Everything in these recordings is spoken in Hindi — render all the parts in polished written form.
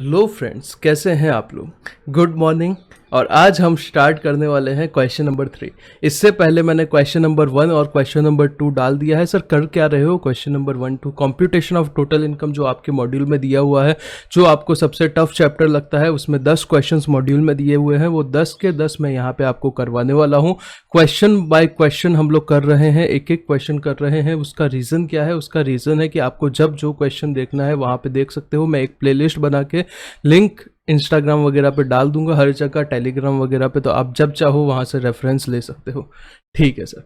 हेलो फ्रेंड्स, कैसे हैं आप लोग। Good morning. और आज हम स्टार्ट करने वाले हैं क्वेश्चन नंबर 3। इससे पहले मैंने क्वेश्चन नंबर 1 और क्वेश्चन नंबर 2 डाल दिया है। सर कर क्या रहे हो question number 1 2 computation of total income जो आपके मॉड्यूल में दिया हुआ है, जो आपको सबसे टफ चैप्टर लगता है, उसमें 10 क्वेश्चंस मॉड्यूल में दिए हुए हैं। वो 10 के 10 मैं यहाँ पे आपको करवाने वाला हूँ। क्वेश्चन बाय क्वेश्चन हम लोग कर रहे हैं, एक एक क्वेश्चन कर रहे हैं। उसका रीज़न क्या है? उसका रीज़न है कि आपको जब जो क्वेश्चन देखना है वहाँ पे देख सकते हो। मैं एक प्लेलिस्ट बना के लिंक इंस्टाग्राम वगैरह पे डाल दूंगा, हर जगह टेलीग्राम वगैरह पे, तो आप जब चाहो वहाँ से रेफरेंस ले सकते हो। ठीक है सर।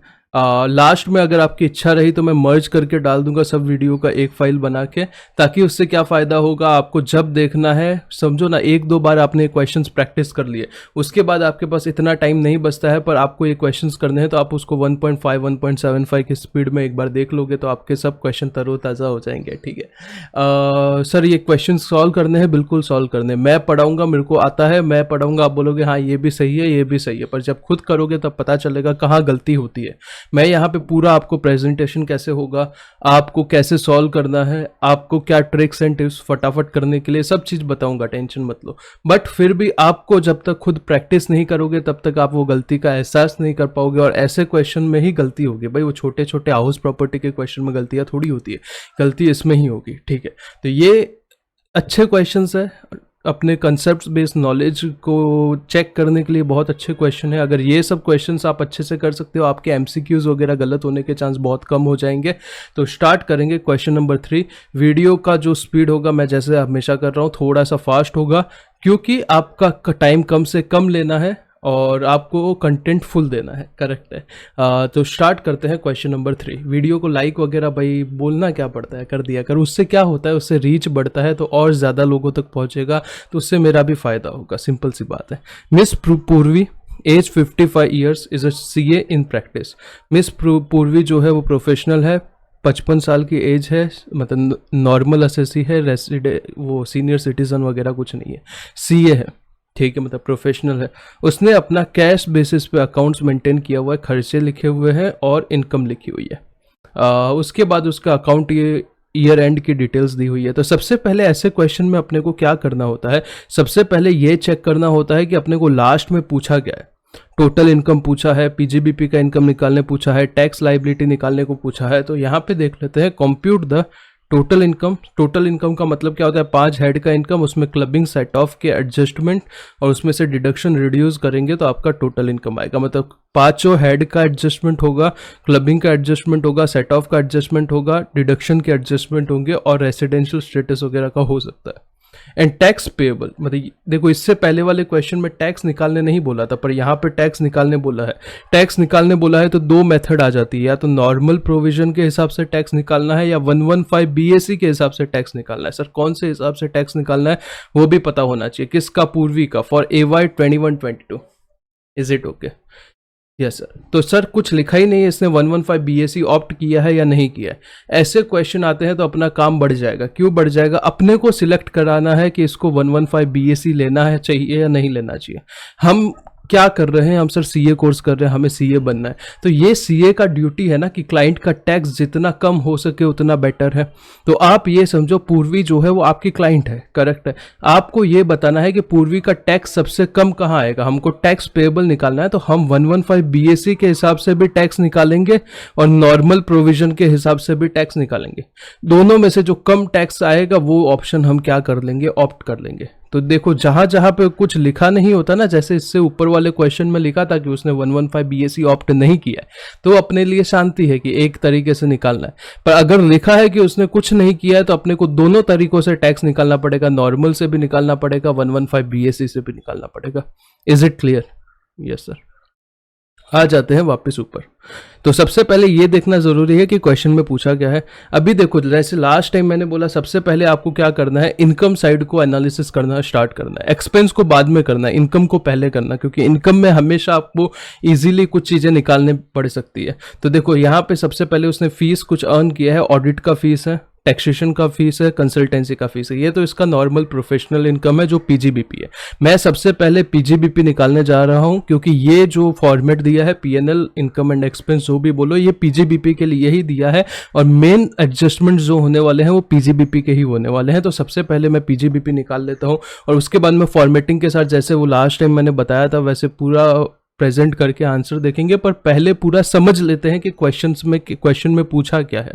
लास्ट में अगर आपकी इच्छा रही तो मैं मर्ज करके डाल दूंगा सब वीडियो का एक फाइल बना के, ताकि उससे क्या फ़ायदा होगा, आपको जब देखना है, समझो ना, एक दो बार आपने क्वेश्चंस प्रैक्टिस कर लिए, उसके बाद आपके पास इतना टाइम नहीं बचता है, पर आपको ये क्वेश्चंस करने हैं तो आप उसको 1.5 1.75 की स्पीड में एक बार देख लोगे तो आपके सब क्वेश्चन तरोताज़ा हो जाएंगे। ठीक है। सर ये क्वेश्चन सॉल्व करने हैं, बिल्कुल सॉल्व करने। मैं पढ़ाऊंगा, मेरे को आता है, मैं पढ़ाऊंगा, आप बोलोगे हाँ ये भी सही है, ये भी सही है, पर जब खुद करोगे तब पता चलेगा कहाँ गलती होती है। मैं यहाँ पे पूरा आपको प्रेजेंटेशन कैसे होगा, आपको कैसे सॉल्व करना है, आपको क्या ट्रिक्स एंड टिप्स फटाफट करने के लिए सब चीज़ बताऊंगा, टेंशन मत लो। बट फिर भी आपको जब तक खुद प्रैक्टिस नहीं करोगे तब तक आप वो गलती का एहसास नहीं कर पाओगे, और ऐसे क्वेश्चन में ही गलती होगी। भाई वो छोटे छोटे हाउस प्रॉपर्टी के क्वेश्चन में गलतियाँ थोड़ी होती है, गलती इसमें ही होगी। ठीक है, तो ये अच्छे क्वेश्चंस है, अपने कंसेप्ट बेस्ड नॉलेज को चेक करने के लिए बहुत अच्छे क्वेश्चन है। अगर ये सब क्वेश्चंस आप अच्छे से कर सकते हो, आपके एमसीक्यूज वगैरह गलत होने के चांस बहुत कम हो जाएंगे। तो स्टार्ट करेंगे क्वेश्चन नंबर 3। वीडियो का जो स्पीड होगा, मैं जैसे हमेशा कर रहा हूँ, थोड़ा सा फास्ट होगा, क्योंकि आपका टाइम कम से कम लेना है और आपको कंटेंट फुल देना है। करेक्ट है। तो स्टार्ट करते हैं क्वेश्चन नंबर 3। वीडियो को लाइक वगैरह भाई बोलना क्या पड़ता है, कर दिया कर। उससे क्या होता है, उससे रीच बढ़ता है तो और ज़्यादा लोगों तक पहुंचेगा, तो उससे मेरा भी फ़ायदा होगा। सिंपल सी बात है। Miss Purvi, age 55 years, is a CA in practice. Miss Purvi जो है वो प्रोफेशनल है, 55 साल की एज है, मतलब नॉर्मल एसएससी है, वो सीनियर सिटीज़न वगैरह कुछ नहीं है, सीए है। ठीक है, मतलब प्रोफेशनल है। उसने अपना कैश बेसिस पे अकाउंट्स मेंटेन किया हुआ है, खर्चे लिखे हुए हैं और इनकम लिखी हुई है। उसके बाद उसका अकाउंट ये ईयर एंड की डिटेल्स दी हुई है। तो सबसे पहले ऐसे क्वेश्चन में अपने को क्या करना होता है, सबसे पहले ये चेक करना होता है कि अपने को लास्ट में पूछा गया है। टोटल इनकम पूछा है, पीजीबीपी का इनकम निकालने पूछा है, टैक्स लाइबिलिटी निकालने को पूछा है। तो यहाँ पे देख लेते हैं, compute the total income. Total income का मतलब क्या होता है, 5 हेड का इनकम, उसमें क्लबिंग सेट ऑफ के एडजस्टमेंट और उसमें से डिडक्शन रिड्यूस करेंगे तो आपका टोटल इनकम आएगा। मतलब 5 हेड का एडजस्टमेंट होगा, क्लबिंग का एडजस्टमेंट होगा, सेट ऑफ का एडजस्टमेंट होगा, डिडक्शन के एडजस्टमेंट होंगे और रेसिडेंशियल स्टेटस वगैरह का हो सकता है। एंड टैक्स पेएबल, मतलब देखो इससे पहले वाले क्वेश्चन में टैक्स निकालने नहीं बोला था, पर यहाँ पे टैक्स निकालने बोला है। टैक्स निकालने बोला है तो 2 मेथड आ जाती है, या तो नॉर्मल प्रोविजन के हिसाब से टैक्स निकालना है या 115 बीएसी के हिसाब से टैक्स निकालना है। सर कौन से हिसाब से टैक्स निकालना है वो भी पता होना चाहिए। किसका? पूर्वी का, for AY 21-22। Is it okay? Yes sir. तो सर कुछ लिखा ही नहीं है इसने 115 बीएससी ऑप्ट किया है या नहीं किया है। ऐसे क्वेश्चन आते हैं तो अपना काम बढ़ जाएगा। क्यों बढ़ जाएगा? अपने को सिलेक्ट कराना है कि इसको 115 बीएससी लेना है चाहिए या नहीं लेना चाहिए। हम क्या कर रहे हैं, हम सर सीए कोर्स कर रहे हैं, हमें सीए बनना है। तो ये सीए का ड्यूटी है ना कि क्लाइंट का टैक्स जितना कम हो सके उतना बेटर है। तो आप ये समझो, पूर्वी जो है वो आपकी क्लाइंट है, करेक्ट है। आपको ये बताना है कि पूर्वी का टैक्स सबसे कम कहाँ आएगा। हमको टैक्स पेएबल निकालना है तो हम 115 बीएससी के हिसाब से भी टैक्स निकालेंगे और नॉर्मल प्रोविजन के हिसाब से भी टैक्स निकालेंगे। दोनों में से जो कम टैक्स आएगा वो ऑप्शन हम क्या कर लेंगे, ऑप्ट कर लेंगे। तो देखो जहां जहां पे कुछ लिखा नहीं होता ना, जैसे इससे ऊपर वाले क्वेश्चन में लिखा था कि उसने 115 बीएससी ऑप्ट नहीं किया है, तो अपने लिए शांति है कि एक तरीके से निकालना है। पर अगर लिखा है कि उसने कुछ नहीं किया है तो अपने को दोनों तरीकों से टैक्स निकालना पड़ेगा, नॉर्मल से भी निकालना पड़ेगा, 115 बीएससी से भी निकालना पड़ेगा। Is it clear? Yes sir. आ जाते हैं वापस ऊपर। तो सबसे पहले ये देखना जरूरी है कि क्वेश्चन में पूछा क्या है। अभी देखो, जैसे लास्ट टाइम मैंने बोला, सबसे पहले आपको क्या करना है, इनकम साइड को एनालिसिस करना स्टार्ट करना है। एक्सपेंस को बाद में करना है, इनकम को पहले करना, क्योंकि इनकम में हमेशा आपको इजीली कुछ चीजें निकालने पड़ सकती है। तो देखो यहाँ पे सबसे पहले उसने फीस कुछ अर्न किया है, ऑडिट का फीस है, टैक्सेशन का फीस है, कंसल्टेंसी का फीस है। ये तो इसका नॉर्मल प्रोफेशनल इनकम है जो पीजीबीपी है। मैं सबसे पहले पीजीबीपी निकालने जा रहा हूं क्योंकि ये जो फॉर्मेट दिया है पीएनएल, इनकम एंड एक्सपेंस जो भी बोलो, ये पीजीबीपी के लिए ही दिया है और मेन एडजस्टमेंट जो होने वाले हैं वो पीजीबीपी के ही होने वाले हैं। तो सबसे पहले मैं पीजीबीपी निकाल लेता हूं और उसके बाद में फॉर्मेटिंग के साथ जैसे वो लास्ट टाइम मैंने बताया था वैसे पूरा प्रेजेंट करके आंसर देखेंगे, पर पहले पूरा समझ लेते हैं कि क्वेश्चन में पूछा क्या है।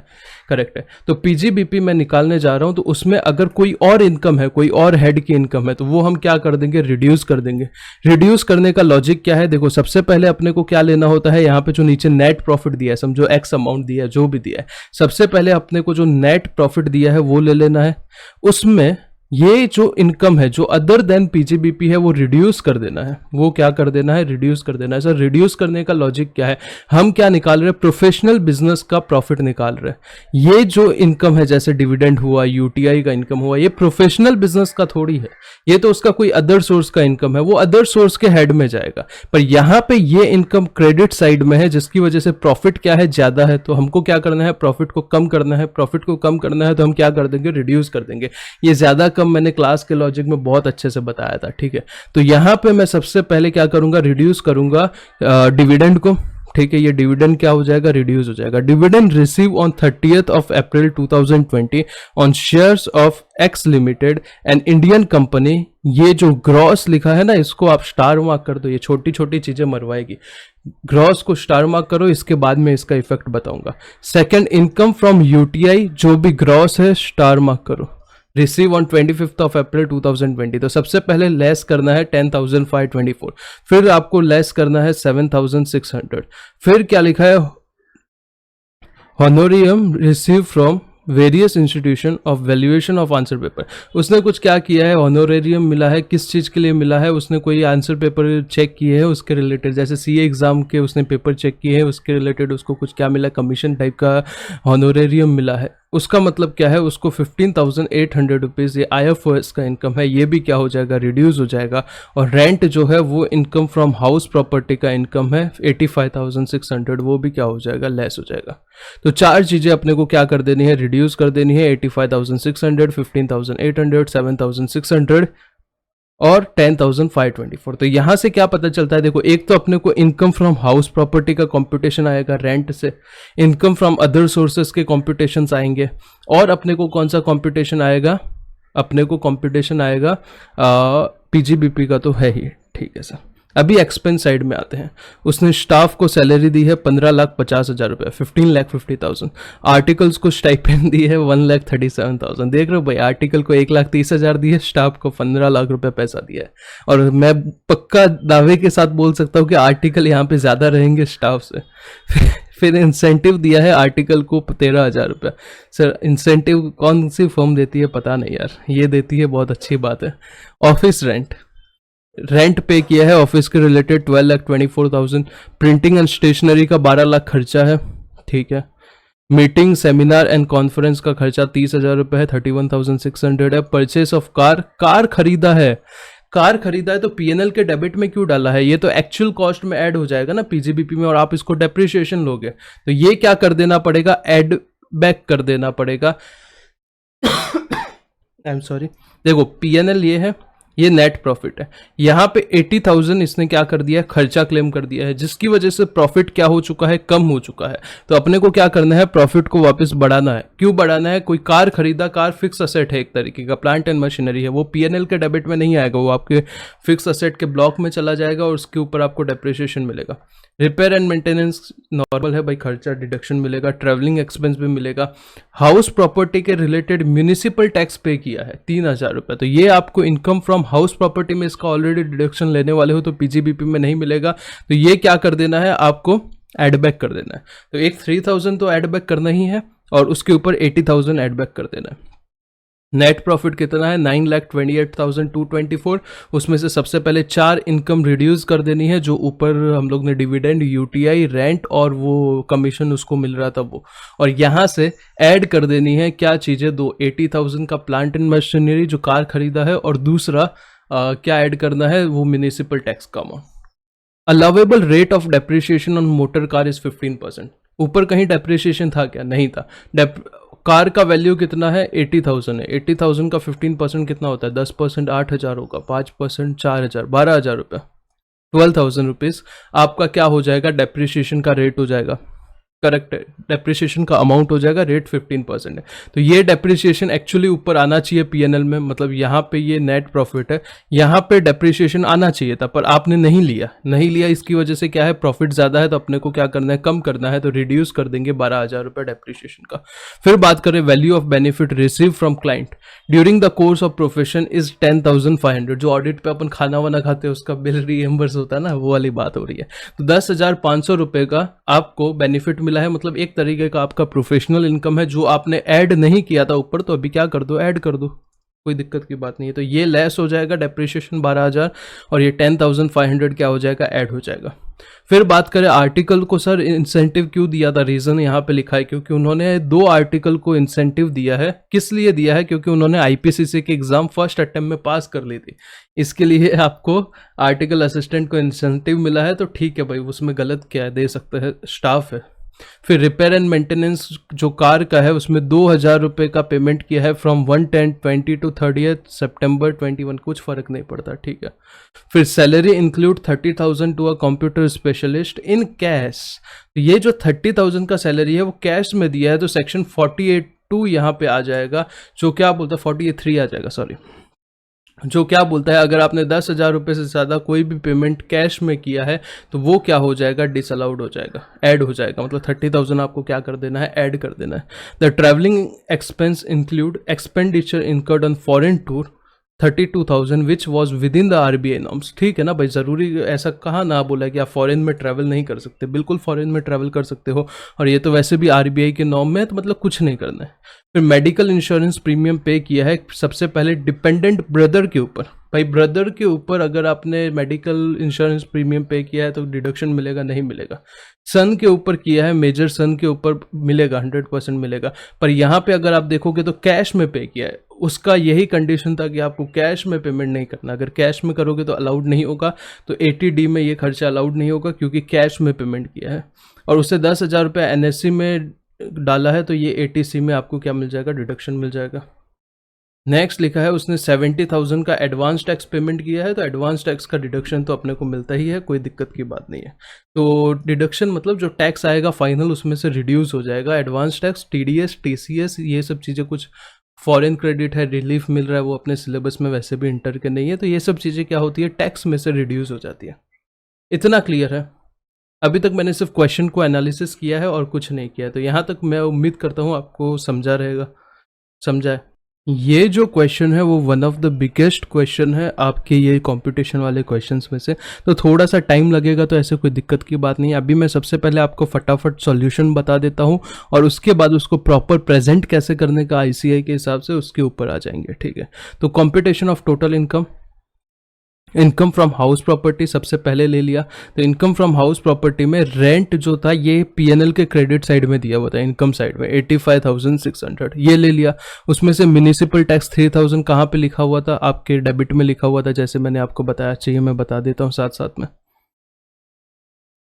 करेक्ट है। तो पीजीबीपी मैं निकालने जा रहा हूं, तो उसमें अगर कोई और इनकम है, कोई और हेड की इनकम है, तो वो हम क्या कर देंगे, रिड्यूस कर देंगे। रिड्यूस करने का लॉजिक क्या है, देखो सबसे पहले अपने को क्या लेना होता है, यहाँ पे जो नीचे नेट प्रॉफिट दिया है, समझो एक्स अमाउंट दिया है, जो भी दिया है, सबसे पहले अपने को जो नेट प्रॉफिट दिया है वो ले लेना है। उसमें ये जो इनकम है जो अदर देन पीजीबीपी है वो रिड्यूस कर देना है। वो क्या कर देना है, रिड्यूस कर देना है। सर रिड्यूस करने का लॉजिक क्या है, हम क्या निकाल रहे हैं, प्रोफेशनल बिजनेस का प्रॉफिट निकाल रहे हैं। ये जो इनकम है जैसे डिविडेंड हुआ, यूटीआई का इनकम हुआ, ये प्रोफेशनल बिजनेस का थोड़ी है, ये तो उसका कोई अदर सोर्स का इनकम है, वो अदर सोर्स के हेड में जाएगा। पर यहां पे ये इनकम क्रेडिट साइड में है जिसकी वजह से प्रॉफिट क्या है, ज्यादा है। तो हमको क्या करना है, प्रॉफिट को कम करना है। प्रॉफिट को कम करना है तो हम क्या कर देंगे, रिड्यूस कर देंगे। ये ज्यादा कम मैंने क्लास के लॉजिक में बहुत अच्छे से बताया था, ठीक है। तो यहां पे मैं सबसे पहले क्या करूंगा, रिड्यूस करूंगा डिविडेंड को, ठीक है। ये डिविडेंड क्या हो जाएगा, रिड्यूस हो जाएगा। Dividend receive on 30th of April 2020 on shares of x limited and Indian company. ये जो ग्रॉस लिखा है ना, इसको आप स्टार मार्क कर दो, ये छोटी छोटी चीजें मरवाएगी। ग्रॉस को स्टार मार्क करो, इसके बाद में इसका इफेक्ट बताऊंगा। सेकंड, इनकम फ्रॉम यूटीआई, जो भी ग्रॉस है स्टार मार्क करो। Receive on 25th of April 2020। तो सबसे पहले लेस करना है 10,524, फिर आपको लेस करना है 7,600, फिर क्या लिखा है, honorarium receive from various institution of valuation of answer paper. उसने कुछ क्या किया है, ऑनोरेरियम मिला है, किस चीज़ के लिए मिला है, उसने कोई आंसर पेपर चेक किए हैं उसके रिलेटेड, जैसे सीए एग्जाम के उसने पेपर चेक किए हैं उसके रिलेटेड उसको कुछ क्या मिला, कमीशन टाइप का ऑनोरेरियम मिला है। उसका मतलब क्या है, उसको 15,800 रुपीज़ ये IFOS का इनकम है, ये भी क्या हो जाएगा, रिड्यूस हो जाएगा। और रेंट जो है वो इनकम फ्रॉम हाउस प्रॉपर्टी का इनकम है 85,600, वो भी क्या हो जाएगा, लेस हो जाएगा। तो चार चीज़ें अपने को क्या कर देनी है, रिड्यूस कर देनी है। 85,600, 15,800, 7,600 और 10,524। तो यहां से क्या पता चलता है, देखो एक तो अपने को इनकम फ्रॉम हाउस प्रॉपर्टी का कंप्यूटेशन आएगा रेंट से, इनकम फ्रॉम अदर सोर्सेस के कंप्यूटेशंस आएंगे, और अपने को कौन सा कंप्यूटेशन आएगा, अपने को कंप्यूटेशन आएगा पीजीबीपी का तो है ही, ठीक है सर। अभी एक्सपेंस साइड में आते हैं। उसने स्टाफ को सैलरी दी है 15,50,000 रुपये, 15,50,000। आर्टिकल्स को स्टाइपेंड दी है 1,37,000। देख रहे हो भाई, आर्टिकल को 1,30,000 दी है, स्टाफ को 15 लाख रुपए पैसा दिया है। और मैं पक्का दावे के साथ बोल सकता हूँ कि आर्टिकल यहाँ पे ज़्यादा रहेंगे स्टाफ से। फिर इंसेंटिव दिया है आर्टिकल को 13,000 रुपये। सर इंसेंटिव कौन सी फर्म देती है पता नहीं यार, ये देती है, बहुत अच्छी बात है। ऑफिस रेंट पे किया है ऑफिस के रिलेटेड 12,24,000। प्रिंटिंग एंड स्टेशनरी का 12 लाख खर्चा है, ठीक है। मीटिंग, सेमिनार एंड कॉन्फ्रेंस का खर्चा 30,000 रुपये है, 31,600 है। परचेस ऑफ कार खरीदा है तो पीएनएल के डेबिट में क्यों डाला है, ये तो एक्चुअल कॉस्ट में ऐड हो जाएगा ना पीजीबीपी में, और आप इसको डेप्रिसिएशन लोगे तो ये क्या कर देना पड़ेगा, ऐड बैक कर देना पड़ेगा। आई एम सॉरी, देखो पीएनएल ये है, ये नेट प्रॉफिट है। यहाँ पे 80,000 इसने क्या कर दिया है, खर्चा क्लेम कर दिया है, जिसकी वजह से प्रॉफिट क्या हो चुका है, कम हो चुका है। तो अपने को क्या करना है, प्रॉफिट को वापस बढ़ाना है। क्यों बढ़ाना है, कोई कार खरीदा, कार फिक्स असेट है, एक तरीके का प्लांट एंड मशीनरी है, वो पीएनएल के डेबिट में नहीं आएगा, वो आपके फिक्स असेट के ब्लॉक में चला जाएगा और उसके ऊपर आपको डेप्रिसिएशन मिलेगा। रिपेयर एंड मेंटेनेंस नॉर्मल है भाई, खर्चा डिडक्शन मिलेगा। ट्रैवलिंग एक्सपेंस भी मिलेगा। हाउस प्रॉपर्टी के रिलेटेड म्यूनिसिपल टैक्स पे किया है 3,000 रुपये, तो ये आपको इनकम फ्रॉम हाउस प्रॉपर्टी में इसका ऑलरेडी डिडक्शन लेने वाले हो तो पीजीबीपी में नहीं मिलेगा, तो ये क्या कर देना है, आपको एड बैक कर देना है। तो एक 3,000 तो एड बैक करना ही है और उसके ऊपर 80,000 एड बैक कर देना है। नेट प्रॉफिट कितना है, 9,28,224। उसमें से सबसे पहले 4 इनकम रिड्यूस कर देनी है, जो ऊपर हम लोग ने डिविडेंड, यूटीआई, रेंट और वो कमीशन उसको मिल रहा था वो, और यहाँ से ऐड कर देनी है क्या चीज़ें, 80,000 का प्लांट एंड मशीनरी जो कार खरीदा है, और दूसरा क्या ऐड करना है, वो म्यूनिसिपल टैक्स का amount. Allowable rate of depreciation on motor car is 15%। ऊपर कहीं डेप्रिसिएशन था क्या, नहीं था। कार का वैल्यू कितना है 80,000 है, 80,000 का 15% कितना होता है 10%, 8,000 होगा, 5% 4,000, 12,000 रुपये, 12,000 रुपीज़ आपका क्या हो जाएगा, डेप्रिसिएशन का रेट हो जाएगा। करेक्ट है, डेप्रिसिएशन का अमाउंट हो जाएगा, रेट 15% है। तो ये डेप्रिसिएशन एक्चुअली ऊपर आना चाहिए पीएनएल में, मतलब यहाँ पे ये नेट प्रॉफिट है, यहाँ पे डेप्रिसिएशन आना चाहिए था, पर आपने नहीं लिया। इसकी वजह से क्या है, प्रॉफिट ज़्यादा है तो अपने को क्या करना है, कम करना है, तो रिड्यूस कर देंगे 12,000 रुपये डेप्रिसिएशन का। फिर बात करें value of benefit receive from client during the course of profession is 10,500। जो ऑडिट पे अपन खाना वाना खाते हैं उसका बिल रीएम्बर्स होता है ना, वो वाली बात हो रही है। तो 10,500 रुपये का आपको बेनिफिट मिला है, मतलब एक तरीके का आपका प्रोफेशनल इनकम है जो आपने ऐड नहीं किया था ऊपर, तो अभी क्या कर दो, ऐड कर दो, कोई दिक्कत की बात नहीं है। तो ये लेस हो जाएगा डेप्रिसिएशन 12,000 और ये 10,500 क्या हो जाएगा, ऐड हो जाएगा। फिर बात करें आर्टिकल को, सर इंसेंटिव क्यों दिया था, रीज़न यहाँ पे लिखा है क्योंकि उन्होंने 2 आर्टिकल को इंसेंटिव दिया है। किस लिए दिया है, क्योंकि उन्होंने आईपीसीसी के एग्जाम फर्स्ट अटेम्प्ट में पास कर ली थी, इसके लिए आपको आर्टिकल असिस्टेंट को इंसेंटिव मिला है। तो ठीक है भाई, उसमें गलत क्या है, दे सकते हैं, स्टाफ है। फिर रिपेयर एंड मेंटेनेंस जो कार का है उसमें 2,000 रुपये का पेमेंट किया है फ्रॉम 1/10/20 टू 30 सितंबर 21, कुछ फर्क नहीं पड़ता, ठीक है। फिर salary include 30,000 to a computer specialist in cash. तो ये जो 30,000 का सैलरी है वो कैश में दिया है, तो सेक्शन 48(2) यहाँ पे आ जाएगा, जो क्या बोलता है 48(3) आ जाएगा, सॉरी, जो क्या बोलता है अगर आपने 10,000 रुपये से ज़्यादा कोई भी पेमेंट कैश में किया है तो वो क्या हो जाएगा, डिसअलाउड हो जाएगा, ऐड हो जाएगा। मतलब 30,000 आपको क्या कर देना है, ऐड कर देना है। The travelling expense include expenditure incurred on foreign tour 32,000 which was with in the RBI norms. ठीक है ना भाई, ज़रूरी ऐसा कहाँ ना बोला कि आप फॉरेन में ट्रैवल नहीं कर सकते, बिल्कुल फॉरेन में ट्रैवल कर सकते हो, और ये तो वैसे भी आरबीआई के नॉर्म में है, तो मतलब कुछ नहीं करना है। फिर मेडिकल इंश्योरेंस प्रीमियम पे किया है सबसे पहले डिपेंडेंट ब्रदर के ऊपर। भाई ब्रदर के ऊपर अगर आपने मेडिकल इंश्योरेंस प्रीमियम पे किया है तो डिडक्शन मिलेगा, नहीं मिलेगा। सन के ऊपर किया है, मेजर सन के ऊपर मिलेगा, 100% मिलेगा। पर यहाँ पे अगर आप देखोगे तो कैश में पे किया है, उसका यही कंडीशन था कि आपको कैश में पेमेंट नहीं करना। अगर कैश में करोगे तो अलाउड नहीं होगा, तो 80D में ये खर्चा अलाउड नहीं होगा क्योंकि कैश में पेमेंट किया है। और उससे 10,000 रुपये एनएससी में डाला है तो ये 80C में आपको क्या मिल जाएगा, डिडक्शन मिल जाएगा। नेक्स्ट लिखा है उसने 70,000 का एडवांस टैक्स पेमेंट किया है, तो एडवांस टैक्स का डिडक्शन तो अपने को मिलता ही है, कोई दिक्कत की बात नहीं है। तो डिडक्शन मतलब जो टैक्स आएगा फाइनल उसमें से रिड्यूस हो जाएगा। एडवांस टैक्स, टीडीएस, टीसीएस, ये सब चीज़ें, कुछ फॉरेन क्रेडिट है, रिलीफ मिल रहा है, वो अपने सिलेबस में वैसे भी इंटर के नहीं है, तो ये सब चीज़ें क्या होती है, टैक्स में से रिड्यूस हो जाती है। इतना क्लियर है? अभी तक मैंने सिर्फ क्वेश्चन को एनालिसिस किया है और कुछ नहीं किया, तो यहाँ तक मैं उम्मीद करता हूँ आपको समझा रहेगा, समझा है। ये जो क्वेश्चन है वो one of the biggest question है आपके ये कंपटीशन वाले क्वेश्चंस में से, तो थोड़ा सा टाइम लगेगा, तो ऐसे कोई दिक्कत की बात नहीं है। अभी मैं सबसे पहले आपको फटाफट सॉल्यूशन बता देता हूँ और उसके बाद उसको प्रॉपर प्रेजेंट कैसे करने का आईसीआई के हिसाब से उसके ऊपर आ जाएंगे, ठीक है। तो competition of total income, income from house property सबसे पहले ले लिया। तो इनकम फ्रॉम हाउस प्रॉपर्टी में रेंट जो था ये पीएनएल के क्रेडिट साइड में दिया हुआ था, इनकम साइड में 85,600 ये ले लिया। उसमें से म्यूनिसिपल टैक्स 3,000 कहाँ पे लिखा हुआ था, आपके डेबिट में लिखा हुआ था, जैसे मैंने आपको बताया, चाहिए मैं बता देता हूँ साथ साथ में।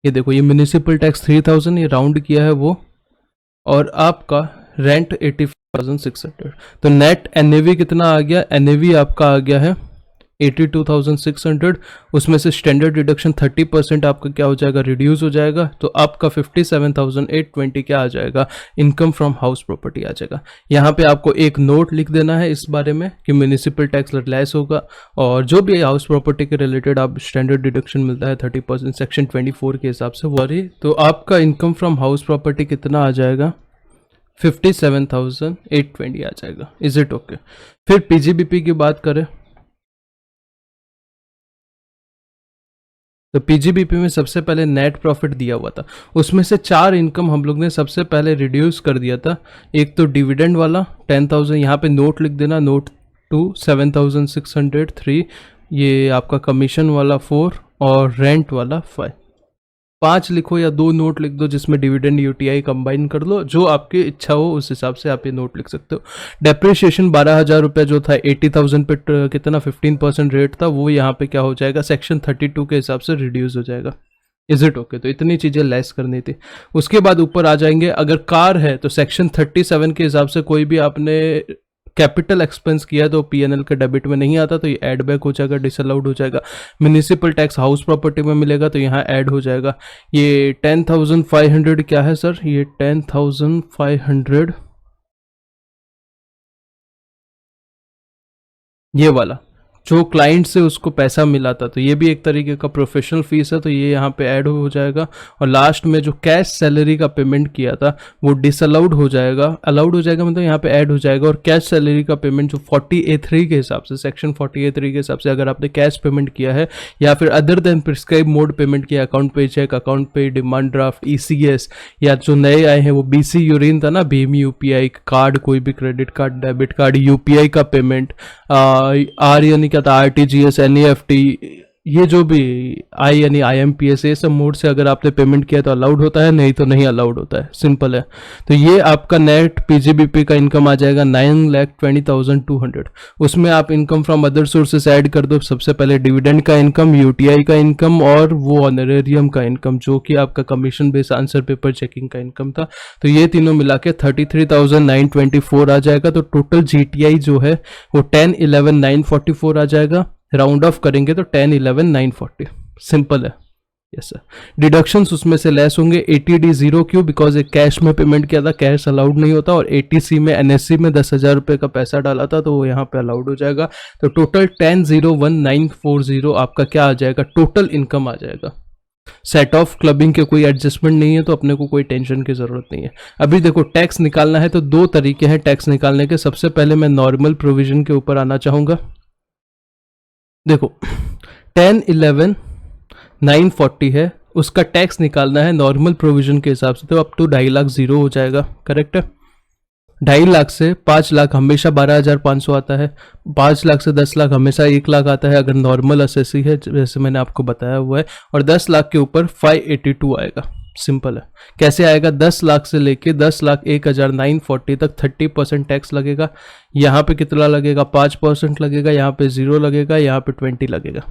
ये देखो, ये म्यूनिसिपल टैक्स 3,000, ये राउंड किया है वो, और आपका रेंट 85,600। तो नेट एनएवी कितना आ गया, एनएवी आपका आ गया है 82,600। उसमें से स्टैंडर्ड डिडक्शन 30% आपका क्या हो जाएगा, रिड्यूस हो जाएगा, तो आपका 57,820 क्या आ जाएगा, इनकम फ्रॉम हाउस प्रॉपर्टी आ जाएगा। यहाँ पे आपको एक नोट लिख देना है इस बारे में कि म्यूनिसिपल टैक्स लेस होगा, और जो भी हाउस प्रॉपर्टी के रिलेटेड आप स्टैंडर्ड डिडक्शन मिलता है 30% सेक्शन 24 के हिसाब से, वही तो आपका इनकम फ्रॉम हाउस प्रॉपर्टी कितना आ जाएगा, 57,820 आ जाएगा। Is it okay? फिर पीजीबीपी की बात करें तो पीजीबीपी में सबसे पहले नेट प्रॉफिट दिया हुआ था, उसमें से 4 इनकम हम लोग ने सबसे पहले रिड्यूस कर दिया था। एक तो डिविडेंड वाला 10,000, यहाँ पे नोट लिख देना, नोट 2 7,603, ये आपका कमीशन वाला 4 और रेंट वाला 5 लिखो, या 2 नोट लिख दो जिसमें डिविडेंड यूटीआई कंबाइन कर लो, जो आपकी इच्छा हो उस हिसाब से आप ये नोट लिख सकते हो। डेप्रिसिएशन 12,000 रुपये जो था 80,000 पे कितना 15% रेट था, वो यहाँ पे क्या हो जाएगा, सेक्शन 32 के हिसाब से रिड्यूस हो जाएगा। Is it okay? तो इतनी चीजें लेस करनी थी। उसके बाद ऊपर आ जाएंगे, अगर कार है तो सेक्शन 37 के हिसाब से कोई भी आपने कैपिटल एक्सपेंस किया तो पीएनएल के डेबिट में नहीं आता, तो ये ऐड बैक हो जाएगा, डिसअलाउड हो जाएगा। म्यूनिसिपल टैक्स हाउस प्रॉपर्टी में मिलेगा तो यहाँ ऐड हो जाएगा। ये 10,500 क्या है सर? ये 10,500 ये वाला जो क्लाइंट से उसको पैसा मिला था, तो ये भी एक तरीके का प्रोफेशनल फीस है, तो ये यहाँ पे ऐड हो जाएगा। और लास्ट में जो कैश सैलरी का पेमेंट किया था वो डिसअलाउड हो जाएगा, अलाउड हो जाएगा मतलब यहाँ पे ऐड हो जाएगा। और कैश सैलरी का पेमेंट जो 40A3 के हिसाब से, सेक्शन 40A3 के हिसाब से अगर आपने कैश पेमेंट किया है या फिर other than prescribe mode payment किया, अकाउंट पे चेक, अकाउंट पे डिमांड ड्राफ्ट, ECS, या जो नए आए हैं वो BC यूरिन था ना, भीम UPI कार्ड, कोई भी credit card, debit card, UPI का पेमेंट, आर यानी क्या था, RTGS, NEFT, ये जो भी आई यानी IMPS, ये सब मोड से अगर आपने पेमेंट किया तो अलाउड होता है, नहीं तो नहीं अलाउड होता है, सिंपल है। तो ये आपका नेट PGBP का इनकम आ जाएगा 9,20,200। उसमें आप income from other sources add कर दो। सबसे पहले डिविडेंड का इनकम, UTI का इनकम और वो ऑनरेरियम का इनकम जो कि आपका commission base answer paper checking का इनकम था। तो ये तीनों मिला के 33,924 आ जाएगा। तो टोटल GTI जो है वो 10,11,944 आ जाएगा। राउंड ऑफ करेंगे तो 10,11,940, सिंपल है। Yes sir. डिडक्शंस उसमें से लेस होंगे। 80D0 क्यों? बिकॉज एक कैश में पेमेंट किया था, कैश अलाउड नहीं होता, और 80C में NSC में 10,000 रुपये का पैसा डाला था तो वो यहाँ पे अलाउड हो जाएगा। तो टोटल 10,01,940 आपका क्या आ जाएगा? टोटल इनकम आ जाएगा। सेट ऑफ क्लबिंग के कोई एडजस्टमेंट नहीं है तो अपने को कोई टेंशन की जरूरत नहीं है। अभी देखो टैक्स निकालना है तो दो तरीके हैं टैक्स निकालने के। सबसे पहले मैं नॉर्मल प्रोविजन के ऊपर आना चाहूंगा। देखो 10,11,940 है, उसका टैक्स निकालना है नॉर्मल प्रोविजन के हिसाब से, तो अप टू 2.5 लाख जीरो हो जाएगा। करेक्ट है? 2.5 लाख से 5 लाख हमेशा 12,500 आता है, 5 लाख से 10 लाख हमेशा 1 लाख आता है अगर नॉर्मल असेसी है, जैसे मैंने आपको बताया हुआ है। और 10 लाख के ऊपर 582 आएगा। सिंपल है। कैसे आएगा? 10 लाख से लेके 10,01,940 तक 30% टैक्स लगेगा। यहाँ पे कितना लगेगा? 5% लगेगा, यहाँ पे 0 लगेगा, यहाँ पे 20 लगेगा।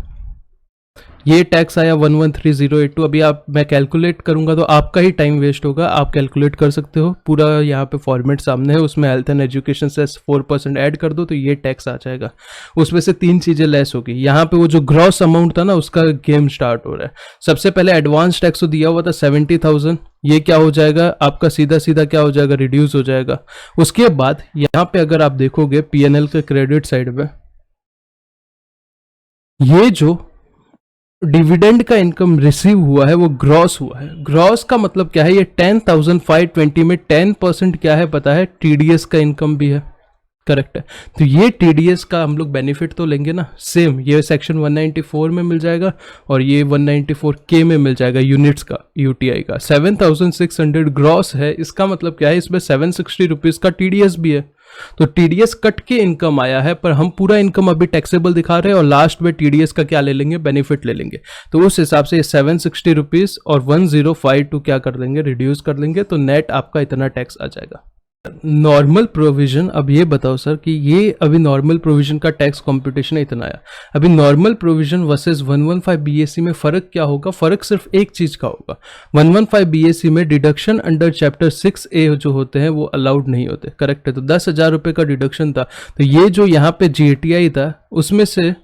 ये टैक्स आया 113082। अभी आप मैं कैलकुलेट करूंगा तो आपका ही टाइम वेस्ट होगा, आप कैलकुलेट कर सकते हो। पूरा यहाँ पे फॉर्मेट सामने है, उसमें हेल्थ एंड एजुकेशन से 4% ऐड कर दो तो ये टैक्स आ जाएगा। उसमें से 3 चीजें लेस होगी। यहाँ पे वो जो ग्रॉस अमाउंट था ना उसका गेम स्टार्ट हो रहा है। सबसे पहले एडवांस टैक्स तो दिया हुआ था 70,000, ये क्या हो जाएगा आपका? सीधा सीधा क्या हो जाएगा? रिड्यूस हो जाएगा। उसके बाद यहाँ पे अगर आप देखोगे पीएनएल के क्रेडिट साइड में, ये जो डिविडेंड का इनकम रिसीव हुआ है वो ग्रॉस हुआ है। ग्रॉस का मतलब क्या है? ये 10,520 में 10% क्या है पता है? TDS का इनकम भी है। करेक्ट है? तो ये TDS का हम लोग बेनिफिट तो लेंगे ना। सेम ये सेक्शन 194 में मिल जाएगा और ये 194K में मिल जाएगा यूनिट्स का, UTI का। 7,600 ग्रॉस है, इसका मतलब क्या है? इसमें 760 रुपीज का TDS भी है। तो TDS कट के इनकम आया है, पर हम पूरा इनकम अभी टैक्सेबल दिखा रहे हैं और लास्ट में TDS का क्या ले लेंगे? बेनिफिट ले लेंगे। तो उस हिसाब से 760 रुपीज और 1052 क्या कर लेंगे? रिड्यूस कर लेंगे, तो नेट आपका इतना टैक्स आ जाएगा। नॉर्मल प्रोविजन, अब ये बताओ सर कि ये अभी नॉर्मल प्रोविजन का टैक्स कंपटीशन इतना आया, अभी नॉर्मल प्रोविजन वर्सेस 115 BAC में फर्क क्या होगा? फर्क सिर्फ एक चीज का होगा। 115 BAC में डिडक्शन अंडर चैप्टर 6A जो होते हैं वो अलाउड नहीं होते। करेक्ट है? तो 10,000 रुपये का डिडक्शन था, तो ये जो यहाँ पे GTI था उसमें से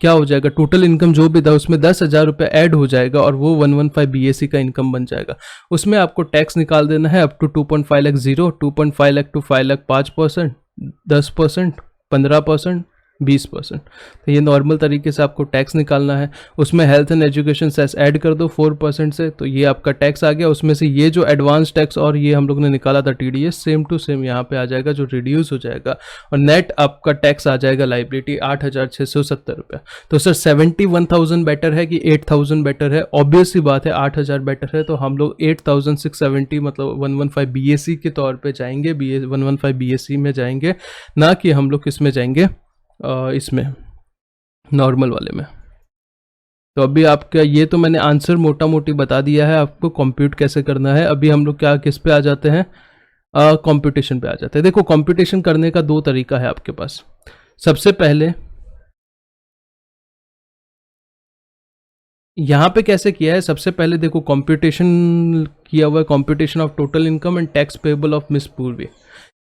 क्या हो जाएगा? टोटल इनकम जो भी था उसमें 10,000 रुपये ऐड हो जाएगा और वो 115 BAC का इनकम बन जाएगा। उसमें आपको टैक्स निकाल देना है up to 2.5 lakh 0, 2.5 lakh to 5 lakh 5%, 10%, 15%, 20%। तो ये नॉर्मल तरीके से आपको टैक्स निकालना है। उसमें health and education cess add कर दो 4% से, तो ये आपका टैक्स आ गया। उसमें से ये जो एडवांस टैक्स और ये हम लोग ने निकाला था TDS, सेम टू सेम यहाँ पे आ जाएगा जो रिड्यूस हो जाएगा, और नेट आपका टैक्स आ जाएगा लाइबिलिटी 8,670 रुपये। तो सर 71,000 बेटर है कि 8,000 बेटर है? ऑब्वियस सी बात है 8,000 बेटर है, तो हम लोग 8,670 मतलब 115 BAC के तौर पर जाएंगे, 115 BAC में जाएंगे, ना कि हम लोग किस में जाएंगे? इसमें नॉर्मल वाले में। तो अभी आपका ये तो मैंने आंसर मोटा मोटी बता दिया है आपको कंप्यूट कैसे करना है। अभी हम लोग क्या किस पे आ जाते हैं? कंप्यूटेशन पे आ जाते हैं। देखो कंप्यूटेशन करने का 2 तरीका है आपके पास। सबसे पहले यहाँ पे कैसे किया है, सबसे पहले देखो कंप्यूटेशन किया हुआ है, computation of total income and tax payable of Miss Purvi,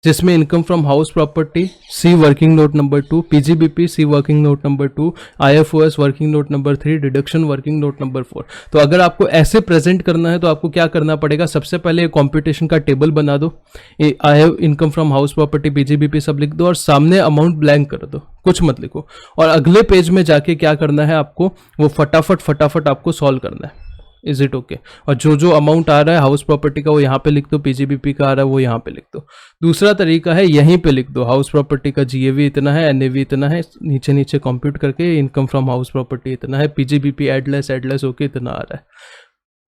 जिसमें income from house property see working note number 2, PGBP see working note number 2, IFOS working note number 3, deduction working note number 4। तो अगर आपको ऐसे प्रेजेंट करना है तो आपको क्या करना पड़ेगा, सबसे पहले कंप्यूटेशन का टेबल बना दो, I have income from house property PGBP सब लिख दो और सामने अमाउंट ब्लैंक कर दो, कुछ मत लिखो। और अगले पेज में जाके क्या करना है आपको, वो फटाफट आपको सॉल्व करना है। Is it okay? और जो जो अमाउंट आ रहा है हाउस प्रॉपर्टी का वो यहाँ पे लिख दो, पीजीबीपी का आ रहा है वो यहाँ पे लिख दो। दूसरा तरीका है यहीं पे लिख दो, हाउस प्रॉपर्टी का जीएवी इतना है, एनएवी इतना है, नीचे नीचे कंप्यूट करके इनकम फ्रॉम हाउस प्रॉपर्टी इतना है, पीजीबीपी एडलेस होके इतना आ रहा है।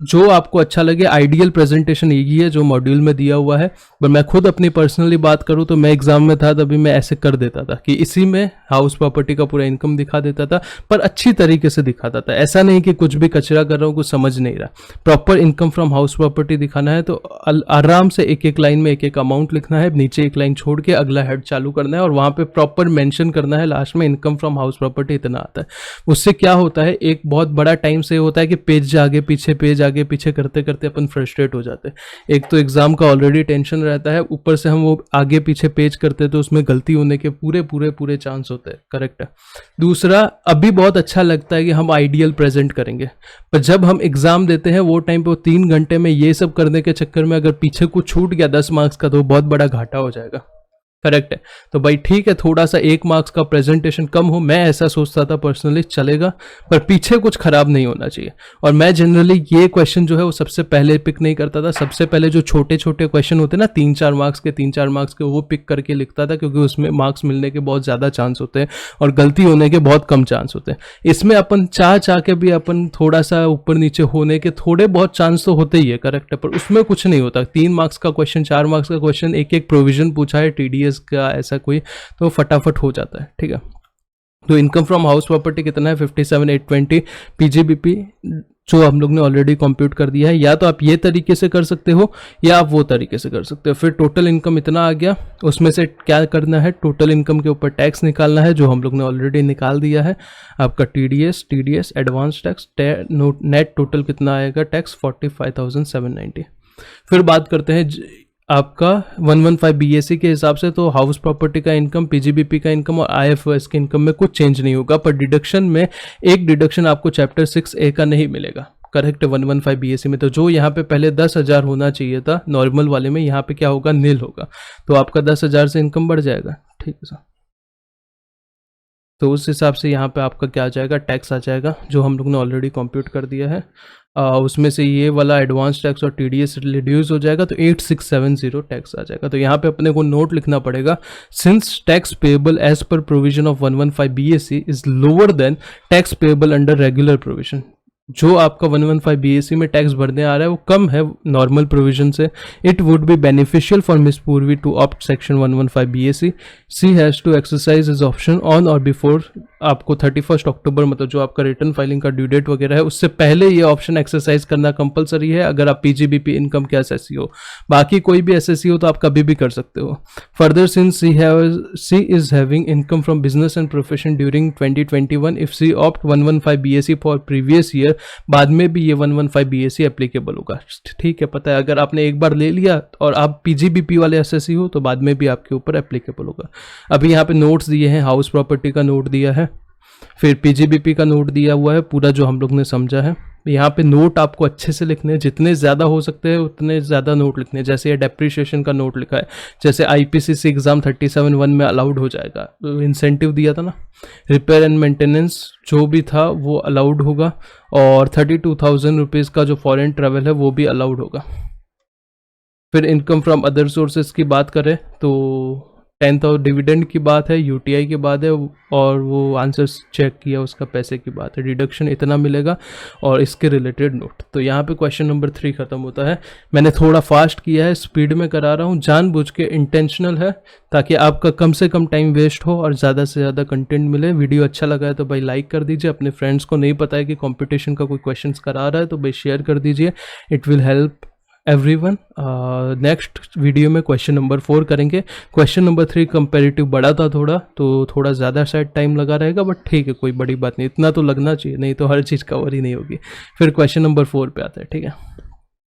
जो आपको अच्छा लगे। आइडियल प्रेजेंटेशन यही है जो मॉड्यूल में दिया हुआ है, पर मैं खुद अपनी पर्सनली बात करूँ तो मैं एग्जाम में था तभी मैं ऐसे कर देता था कि इसी में हाउस प्रॉपर्टी का पूरा इनकम दिखा देता था, पर अच्छी तरीके से दिखाता था। ऐसा नहीं कि कुछ भी कचरा कर रहा हूँ, कुछ समझ नहीं रहा। Proper income from house property दिखाना है तो आराम से एक एक लाइन में एक एक अमाउंट लिखना है, नीचे एक लाइन छोड़ के अगला हेड चालू करना है और वहां पे प्रॉपर मेंशन करना है लास्ट में इनकम फ्रॉम हाउस प्रॉपर्टी इतना आता है। उससे क्या होता है, एक बहुत बड़ा टाइम से होता है कि पेज आगे पीछे करते करते अपन फ्रस्ट्रेट हो जाते हैं। एक तो एग्जाम का ऑलरेडी टेंशन रहता है, ऊपर से हम वो आगे पीछे पेज करते तो उसमें गलती होने के पूरे चांस होते हैं। करेक्ट है। दूसरा, अभी बहुत अच्छा लगता है कि हम आइडियल प्रेजेंट करेंगे, पर जब हम एग्जाम देते हैं वो टाइम पे वो 3 घंटे में ये सब करने के चक्कर में अगर पीछे कुछ छूट गया 10 मार्क्स का तो बहुत बड़ा घाटा हो जाएगा। करेक्ट है। तो भाई ठीक है, थोड़ा सा 1 मार्क्स का प्रेजेंटेशन कम हो, मैं ऐसा सोचता था पर्सनली, चलेगा, पर पीछे कुछ खराब नहीं होना चाहिए। और मैं जनरली ये क्वेश्चन जो है वो सबसे पहले पिक नहीं करता था। सबसे पहले जो छोटे छोटे क्वेश्चन होते ना 3-4 मार्क्स के वो पिक करके लिखता था, क्योंकि उसमें मार्क्स मिलने के बहुत ज़्यादा चांस होते हैं और गलती होने के बहुत कम चांस होते हैं। इसमें अपन चाह के भी अपन थोड़ा सा ऊपर नीचे होने के थोड़े बहुत चांस तो होते ही है। करेक्ट है। पर उसमें कुछ नहीं होता। 3 मार्क्स का क्वेश्चन, 4 मार्क्स का क्वेश्चन, एक प्रोविजन पूछा है TDS का ऐसा कोई, तो फटाफट हो जाता है। ठीक है। तो इनकम फ्रॉम हाउस प्रॉपर्टी कितना है 57,820। पीजीबीपी जो हम लोग ने ऑलरेडी कंप्यूट कर दिया है, या तो आप ये तरीके से कर सकते हो या आप वो तरीके से कर सकते हो। फिर टोटल इनकम इतना आ गया, उसमें से क्या करना है, टोटल इनकम के ऊपर टैक्स निकालना है जो हम लोग ने ऑलरेडी निकाल दिया है। आपका TDS advance tax, net total कितना आएगा टैक्स 45,790। फिर बात करते हैं आपका 115 BAC के हिसाब से, तो हाउस प्रॉपर्टी का इनकम, पीजीबीपी का इनकम और IFOS के इनकम में कुछ चेंज नहीं होगा, पर डिडक्शन में एक डिडक्शन आपको चैप्टर 6A का नहीं मिलेगा। करेक्ट है। 115 BAC में तो जो यहाँ पे पहले 10,000 होना चाहिए था नॉर्मल वाले में, यहाँ पे क्या होगा, नील होगा। तो आपका 10,000 से इनकम बढ़ जाएगा। ठीक है सर। तो उस हिसाब से यहाँ पे आपका क्या आ जाएगा, टैक्स आ जाएगा जो हम लोग ने ऑलरेडी कंप्यूट कर दिया है। उसमें से ये वाला एडवांस टैक्स और TDS रिड्यूस हो जाएगा तो 8670 टैक्स आ जाएगा। तो यहाँ पे अपने को नोट लिखना पड़ेगा, since tax payable as per provision of 115 BAC is lower than tax payable under regular provision. जो आपका 115 BAC में टैक्स भरने आ रहा है वो कम है नॉर्मल प्रोविजन से। It would be beneficial for miss Purvi to opt section 115 BAC। She has to exercise is option on or before, आपको 31 अक्टूबर मतलब जो आपका रिटर्न फाइलिंग का ड्यू डेट वगैरह है उससे पहले ये ऑप्शन एक्सरसाइज करना कंपलसरी है अगर आप पीजीबीपी इनकम के एसएससी हो। बाकी कोई भी एसएससी हो तो आप कभी भी कर सकते हो। Further, since she is having income from business and profession during 2021, if she opt 115 BAC for previous year, बाद में भी ये 115 BAC एप्लीकेबल होगा। ठीक है, पता है। अगर आपने एक बार ले लिया और आप पीजीबीपी वाले एसएससी हो तो बाद में भी आपके ऊपर एप्लीकेबल होगा। अभी यहाँ पे नोट्स दिए हैं, हाउस प्रॉपर्टी का नोट दिया है, फिर पीजीबीपी का नोट दिया हुआ है, पूरा जो हम लोग ने समझा है। यहाँ पे नोट आपको अच्छे से लिखने हैं, जितने ज़्यादा हो सकते हैं उतने ज़्यादा नोट लिखने हैं। जैसे ये डेप्रिशिएशन का नोट लिखा है, जैसे IPCC एग्जाम 37(1) में अलाउड हो जाएगा, इंसेंटिव दिया था ना। रिपेयर एंड मेंटेनेंस जो भी था वो अलाउड होगा, और 32,000 रुपीज़ का जो फॉरेन ट्रैवल है वो भी अलाउड होगा। फिर इनकम फ्रॉम अदर सोर्सेज की बात करें तो 10,000 डिविडेंड की बात है, UTI की बात है, और वो आंसर्स चेक किया उसका पैसे की बात है। डिडक्शन इतना मिलेगा और इसके रिलेटेड नोट। तो यहाँ पे क्वेश्चन नंबर 3 खत्म होता है। मैंने थोड़ा फास्ट किया है, स्पीड में करा रहा हूँ, जानबूझ के, इंटेंशनल है, ताकि आपका कम से कम टाइम वेस्ट हो और ज़्यादा से ज़्यादा कंटेंट मिले। वीडियो अच्छा लगा है तो भाई लाइक कर दीजिए। अपने फ्रेंड्स को नहीं पता है कि कॉम्पिटिशन का कोई क्वेश्चन करा रहा है तो भाई शेयर कर दीजिए। It will help everyone. Next video में क्वेश्चन नंबर 4 करेंगे। क्वेश्चन नंबर 3 कंपेरेटिव बड़ा था थोड़ा, तो थोड़ा ज़्यादा शायद टाइम लगा रहेगा, बट ठीक है, कोई बड़ी बात नहीं, इतना तो लगना चाहिए, नहीं तो हर चीज़ कवर ही नहीं होगी। फिर क्वेश्चन नंबर 4 पे आते हैं, ठीक है।